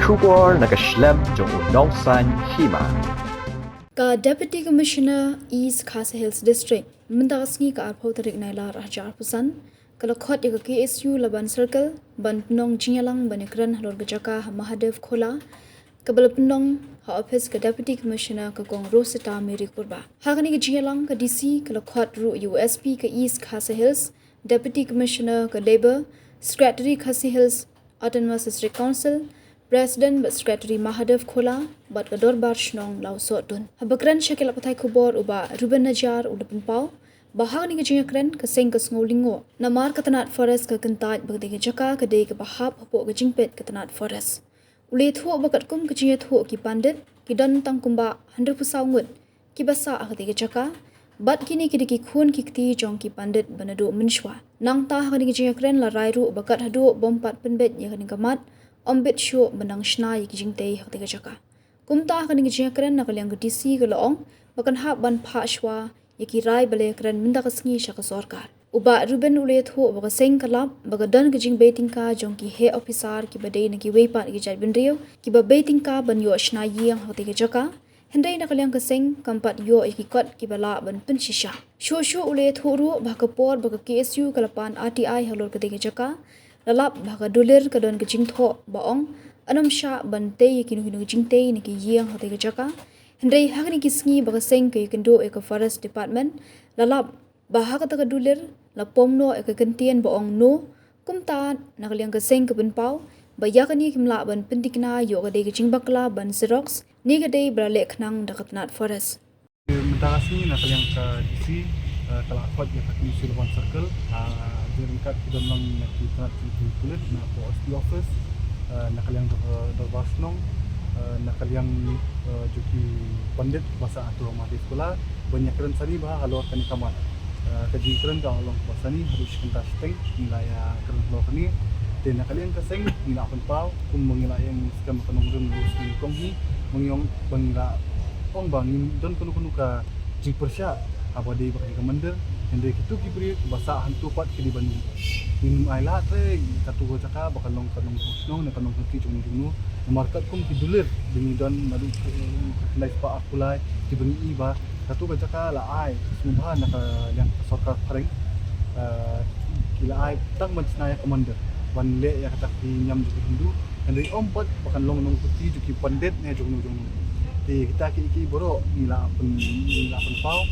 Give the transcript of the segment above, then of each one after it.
Shubor nakashlem jong unong san hima. Ka Deputy Commissioner East Khasi Hills District mendagasngi ka arpau tarik naila rajar pusan kalau khot ya KSU Laban Circle ban penong jinyalang banekran halor gejaka Mahadev Khola kabel penong ha office ka Deputy Commissioner ka Gong Rosita Miri Kurba hagani ka jinyalang ka DC kalau khot ru USP ka East Khasi Hills Deputy Commissioner ka Labor Secretary Khasi Hills Autonomous District Council President but Secretary Mahadev Khola but kador bar shnong lau sotun habakran shakil apatai khubor uba Ruben Najar udapun pau bahag ni kajing kren kaseng kas ngolingo namar katanat forest ka kentaj bagde jaka kade ka bahap hapo kajing pet katanat forest ule thu bakat kum kajing thu ki pandit ki don tang kumba 100 pusaungut ki basa akade jaka bat kini kidiki khun kikti jong ki pandit banadu minshwa nang ta kani kajing kren la rairu bakat hadu bompat penbet ya kani kamat ombet show benang shna yi kijing tei hakte jaka kumta kani kijing kren na kalyang DC galaong bakan ha ban pha shwa yaki rai bale kren minda kasngi shaka sarkar uba Ruben ule tho baga seng kalap baga dan kijing beting ka jong ki he officer ki badai na ki weipa ki jai bin rio ki ba beting ka ban yo shna yi yang hakte jaka hendai na kalyang kaseng kampat yo yaki kot ki bala ban pin shisha sho ule tho ru baga por baga KSU kalapan RTI halor kate jaka lalap baga doler kadon kejing tho baong anam sha bante yekinu hinu kejing te ni ki yang hate jaka hendai hagni kisngi baga seng ke kendo ek forest department lalap bahaga ta doler la pomno ek kentien baong no kumta nakaliang ka seng ke ben pau bayakani kimla ban pentikna yo ga de kejing bakla ban xerox ni ga de brale khnang dakatnat forest mentarasi nakaliang ka DC kalau akot ya kaki Silvan Circle dekat kita lang nakita kulit na po di office nakaliang dorbasnong nakaliang juki pandit bahasa atur Mahadev Khola banyak keren sari bah halor kani kamat kaji keren ka along pasani harus kita steng nilai keren halor kani dan nakaliang kaseng nila akan pau kum mengila yang skam kanong rum ni konghi mengyong bangla ong bangin don kunu ka jipersya apa dia pakai commander hendai kitu kibri bahasa hantu pat ke di Bandung minum aila tre katu go caka bakal long kanong snow na kanong hati chung dunu market kum kidulir demi don madu life pa akulai dibeni iba katu go caka la ai semua nak yang sarkar pareng kila ai tang mansnaya commander wan le ya kata nyam juki hindu hendai ompat bakal long nong putih juki pandit ne jung kita ki boro nila pun pau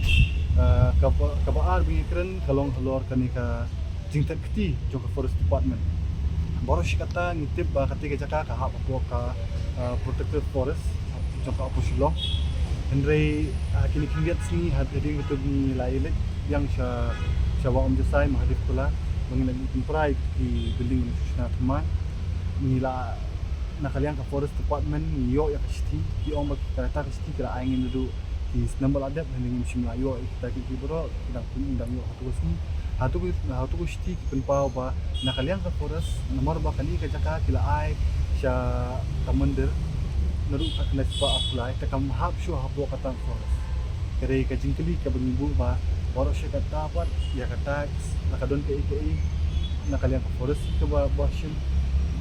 kabar bingi keren kalong halor kanika jingtat keti joka forest department boro shikata ngitip katika jaka ka hap po ka protected forest joka opusilong hendrei kini kingiat sini hading itu nilai yang syawa jasai Mahadev Khola mengenai temprai di building institutional teman nila nakaliang ka forest department yo ya kasti ki om bak kata kasti kira angin dulu di nambal adab dengan musim layo kita ki bro kita pun indang yo hatu kasti ki penpau ba nakaliang ka forest nomor ba kali ka jaka kila ai sya commander naru ka kena pa apply ta kam hap shu hapo kata forest kare ka jingkeli ka bengibu ba baro sya kata pat ya kata nakadon ke nakaliang ka forest ka ba bashin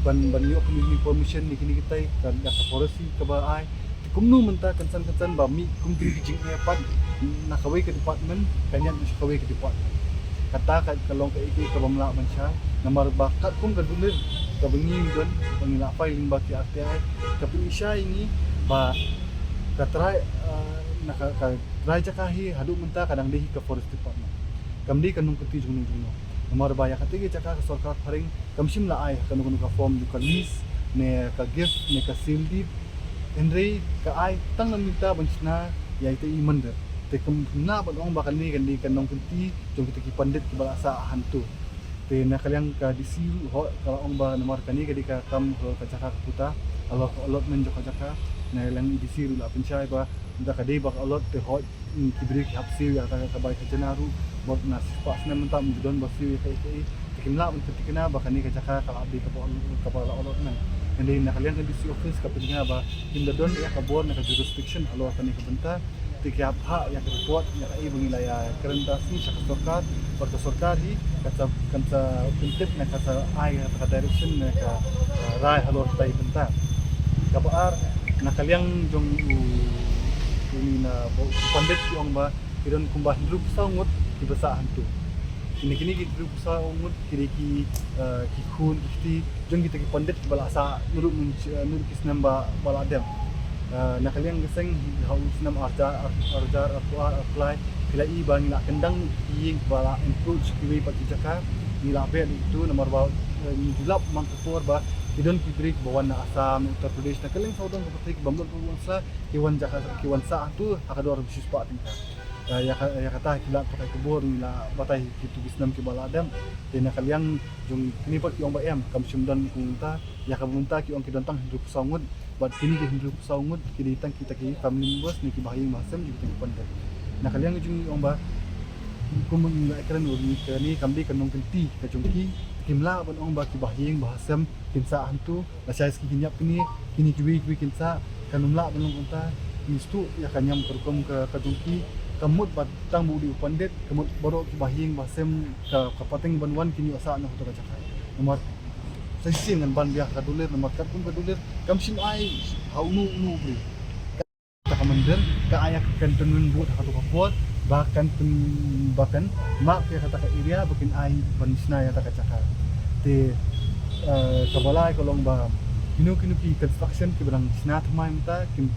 ban yo community permission ni kini kita kan ya forestry ke ba ai kumnu menta kansan ba mi kum ding jing pat nakawai ke department kanyan kawai ke department kata ka kalong ke iki ke bamla mansha namar bakat kum ka dulir ka bengi don pangila filing ba ki RTI ka punisha ini ba ka try ka try jakahi hadu menta kadang dehi ke forest department kamdi kanung keti jung nomor bayar ketiga cakap sarkar paring kamsim la ai kan ka form du ka list ne ka gift ne ka seal deed endrei ka ai tang na minta bansna ya ite imander te kum na ba ong bakal ni kan di kan nong kunti jong kita ki pandit ki balasa hantu te na kalyang ka DC ho kalau ong ba nomor kani ka di ka kam ka cakap puta alok allotment jo ka cakap na lang DC ru la pencai ba da ka dei ba allot te ho kibri ki hapsi ya ka baik ka jenaru bot nas pas na mentam don basi kai kimla untuk tikna ba kani ka jaka ka abdi ka kepala olot nan ende na kalian di office ka pinga ba kinda don ya ka bor na ka jurisdiction alo kani ka benta tikyap ha ya ka report ya ka ibang ilaya kerendasi sa sarkar hi kansa pintip na ka sa ay ka direction na ka rai alo tay benta kabar nakaliang jong ini na pandit yung ba kidon kumbah hidup sangut di basa hantu kini hidup sangut kini khun kiti jong kita ki pandit balasa nurut kisnam ba baladem nakaliang geseng haus nam arjar apply kila i bang nak kendang ying bala approach kiwi pak jaka nila bel itu nomor ba ni dilap mang kepor ba kidon kibrik bawan na Assam Uttar Pradesh nakaling saudang kepetik bambol pulsa kiwan sa tu akador bisis pa tingka ya kata kila pakai kebor nila batai kitu bisnam ki baladam de nakaliang jung kini pak yong ba em kam simdan kunta ya kabunta ki ong kidantang hidup sangut bat kini ki hidup sangut kini tang kita ki family members ni ki bahayang masam juga tang pandai nakaliang jung ong ba kumun ekran uri ni kambi kanong kenti kajungki kimla ban ong ba ki bahayang bahasam kinsa hantu la saya ski kinyap kini kiwi kinsa kanumla ban ong kunta istu ya kanyam perkom ke kajungki kamut batang budi pandit kamut borok ki bahing basem ka kapateng banwan kini asa na hoto kacakai nomor sesim ngan ban biak kadulir nomor kat pun kadulir kam sim ai hau nu beli ka kamender ka ayak kan tenun buat hatu kapot bahkan mak ya kata ka iria bikin ai banisna ya ta kacakai te kabalai kolong ba kinu ki construction ki barang snat mai mta kin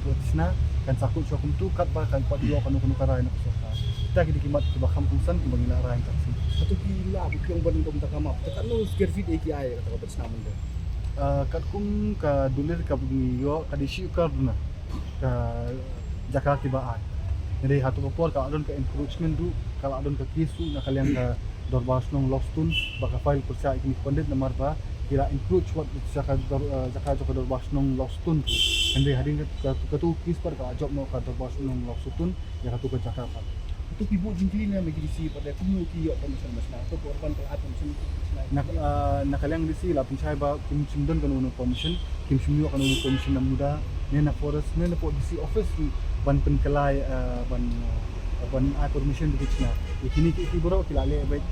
buat sna kan sakut sokum tu kat ba kan pat yo kanu karai nak soka kita ki dikimat ki ba kampusan ki bangila rai taksi satu kila bukyong ban dom ta kamap tekan no square feet AKI kata ka bersama mun kat kum ka dulir ka yo ka disi ka duna ka jaka ki ba ai jadi hatu popor ka adon ka encouragement du kala adon ka kisu na kalian ka dorbas nong lostun baka file persa ikni pandit namar ba kira include what jaka dorbas nong lostun ande hading ka tu kis par ka job no ka dorbas nong lostun ya ka tu ka jaka pa itu ibu jingkili na magisi pada kumu ki yo pamisan mas na to korban ka atom sun nakaliang disi la pinsay ba kim simdon kanu permission kim simyo kanu permission na muda ne na forest ne na po disi office ban penkelai ban ai permission di kitna ikini ki boro kilale baik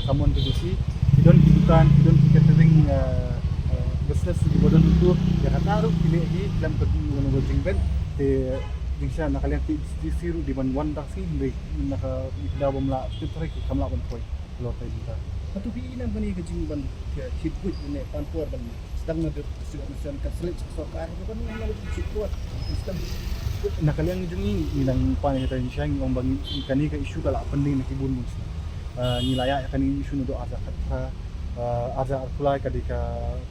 kamon ke disi kidon kidukan kidon catering business di bodon itu ya kataru kini hi dalam kedua working band te bisa nakaliang di siru di ban wan taksi be naka ida bomla tutrik kamla ban poi lo tai kita satu pi ina bani ke jing ban ke hitput ne panpor ban sedang na distribution ka selit sokar ko kan na hitput sistem nakaliang jungi nilang panay tayo siya ng bang kani ka issue kala pending nakibun mo nilaya kani issue no do arza arkulai kadika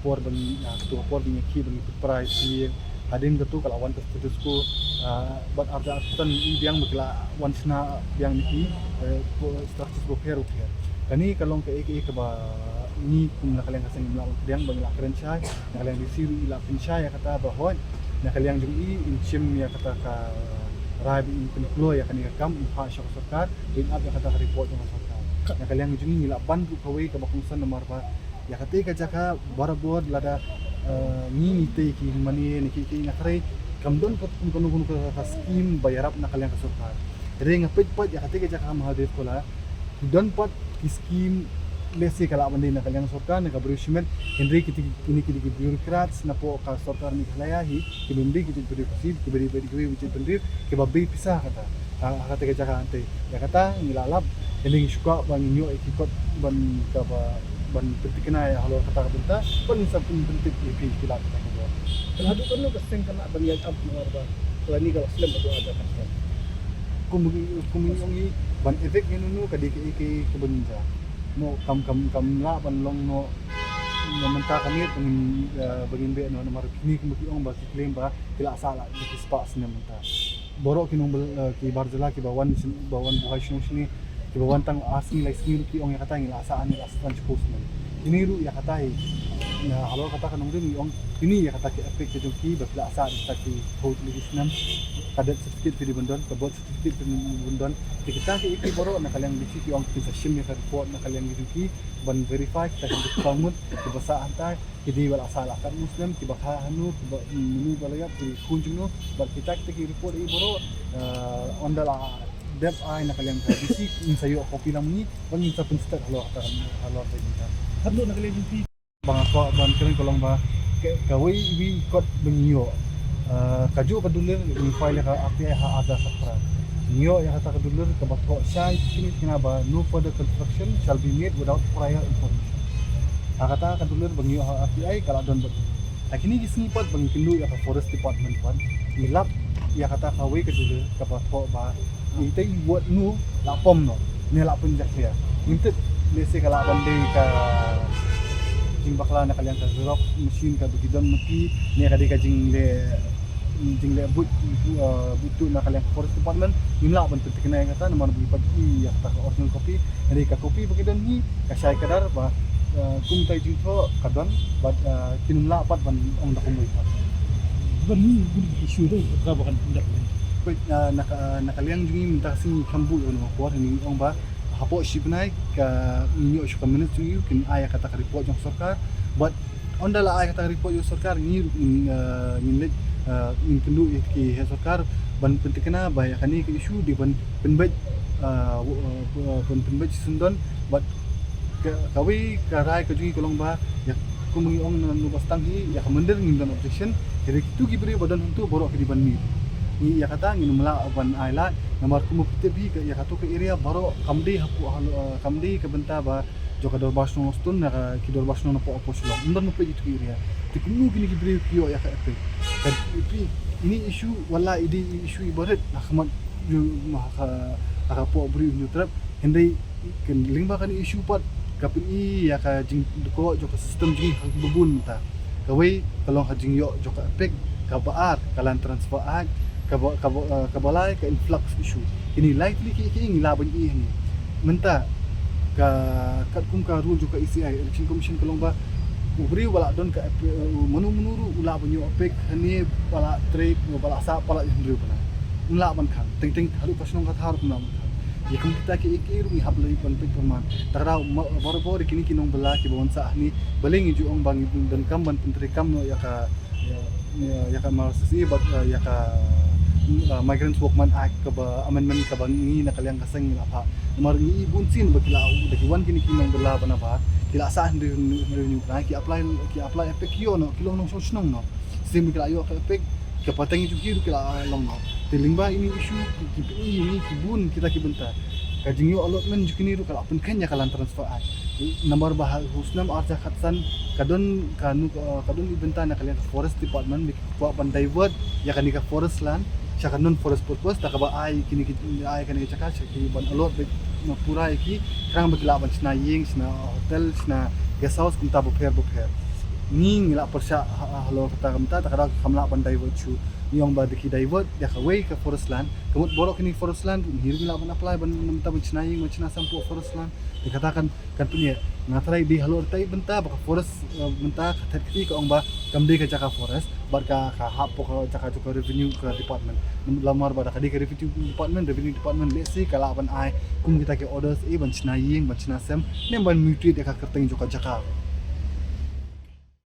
por bang to por bang ki bang price hadin gatu kala wan status ko but arza arkutan biang magla once na biang niki structures repair kani kalong ka ka ba ni kung nakaliang kasing mlaw biang bang la kren siya nakaliang disiru ila pinsya ya kata bahon nakaliang jung inchim ya kata ka rabi in penulo ya kani kam impa sya sarkar din ab ya kata report ng sarkar nakaliang jung nila bandu kawai ka bakungsan nomor ba ya kate ka jaka barabod lada ni nite ki mani ni ki nakare kam don pat kun ka scheme bayarap nakaliang ka sarkar re nga pat ya kate ka jaka mahadev kola don pat ki scheme lesi kala mandi nakaliang sarkar na kabrishment Henry kiti bureaucrats na po ka sarkar ni kalayahi kibundi kiti bureaucracy kiberi wicit bendir kibabi pisah kata kata ka jaka ante ya kata nilalap ending suka ban inyo ikot ban ka ban petikna ya halo kata benta ban sa bentit ipi kilat ka ko ladu kan no kaseng kana ban ya ab no ba ni kalau slam ado ada kan kumungi ban efek ngenu kadiki iki kebenja no kam la ban long no menta kami bagin be no nomor kini kemaki ong ba claim ba kila sala di spas ne menta borok kinong ki barzela ki bawan buhay sini ki bawan tang asli lai sini ki ong yakata ngila asaan ni astan chukos ne ini ru yakata na halo kata kanong rin ong ini yakata ki efek ke joki ba kila asa di totally isnam kadet certificate di bendon kabot certificate di bendon kita ki iki borok na kaliang disi ki ong sa shim ya report na kaliang joki ban verify kita kan bangun ke bahasa antai jadi wal asal akan muslim ki bakha hanu menu balaya ki kunjung no bar kita ki report i boro ondala dep ai na kaliang disi in sayo kopi namni bangin sa penstar halo kata halo kita hadlo na kaliang bang apa ban keren kolong ba kawai wi kot bengyo kaju kadulir in file ka API ha ada sakra nyo ya kata kadulir ka batho sai kini kinaba no further construction shall be made without prior information kata kadulir bengyo ha API kala don bet kini gisni pot bang kindu ya ka forest department pan ilap ya kata kawai kadulir ka batho ba itai buat nu lapom no ne lapon jak ya mintet lese kala bande ka jing bakla na kalian ka xerox machine ka bigidon maki ne ka de ka jing le butu na kalian forest department nimla ban penting na kata naman bagi pagi ya ta original copy dari ka copy bigidon ni ka sai kadar ba kum tai jing tho kadon ba kinumla pat ban ong da kumui pa ban ni issue tu ka bakan tindak na kalian jing minta sing kambu no ko ni ong ba hapo shipnai ka inyo shu community to you kin aya kata report jong sarkar but ondala aya kata report jong sarkar ni in kendu ki sarkar ban pentikna ba ya kani ke issue di ban penbaj penbaj sundon but kawi karai ka jungi kolong ba ya kumungi ong nu bastang hi ya kamender ngindon objection jadi tu gibri badan untuk borok ke di ban ni ya kata ngin mela ban aila namar kumu pitebi ka ya katu ke area baro kamdi hapu kamdi ke benta ba joka dor basno stun na ki dor basno na po oposlo ndon mo pe itu area tikunu gini gibri kiyo ya ka epe tapi ini isu wala idi isu ibarat ahmad ju ka po bri new trap hendai ken lingba kan isu pat kapin I ya ka jing ko joka sistem jing hang bebun ta kawai kalau hajing yo joka epek ka baat kalan transfer act kabalai ka influx issue ini likely ki ngilaban I ni menta ka kum ka rule juga ECI election commission kalong ba ubri wala don ka menuru ula banyo opek hani wala trade wala sa pala indru bana ula ban kan ting halu pasnong ka harap na ya kum kita ki ikiru ni hablai ban pek perman tara boro kini kinong bala ki bawon sa ni baling ju ong bang dan kam ban pentri kam no ya ka marsisi bat ya ka Migrants Workman Act ka ba amendment ka ba ngi na kaliang kasang ila pa mar ngi bunsin ba kila dagi wan kini kinong bala ba na ba kila saan renew na ki apply epek yo no kilong nong sosnong no sim kila yo ka epek ka patang ju ki kila long no tiling ba ini issue ki ini kibun kita ki benta ka jingyo allotment ju kini ru kala pun kanya kalan transfer act nomor bah husnam arja khatsan kadon ibenta na kalian forest department ko ban divert ya kan ka forest land siya non forest purpose ta ba ay kini ay kan chaka ki ban alot na pura ki krang baglaban sna ying sna hotel sna guest house kunta boper ni ngila persya halo kata kamta ta kada kamla ban divert chu yong ba diki divert ya ka way ka forest land kamut borok kini forest land hiru ngila ban apply ban namta ban sna ying ban sna sampu forest land dikatakan kan punya ngatrai di halo tai benta baka forest benta khatat ki ka ong ba kamde ka jaka forest barka ka hapo ka jaka ka revenue ka department lamar ba ka di ka revenue department lesi kala ban ai kum kita ke orders ban sna ying ban sna sem nem ban mutuit ka kerteng joka jaka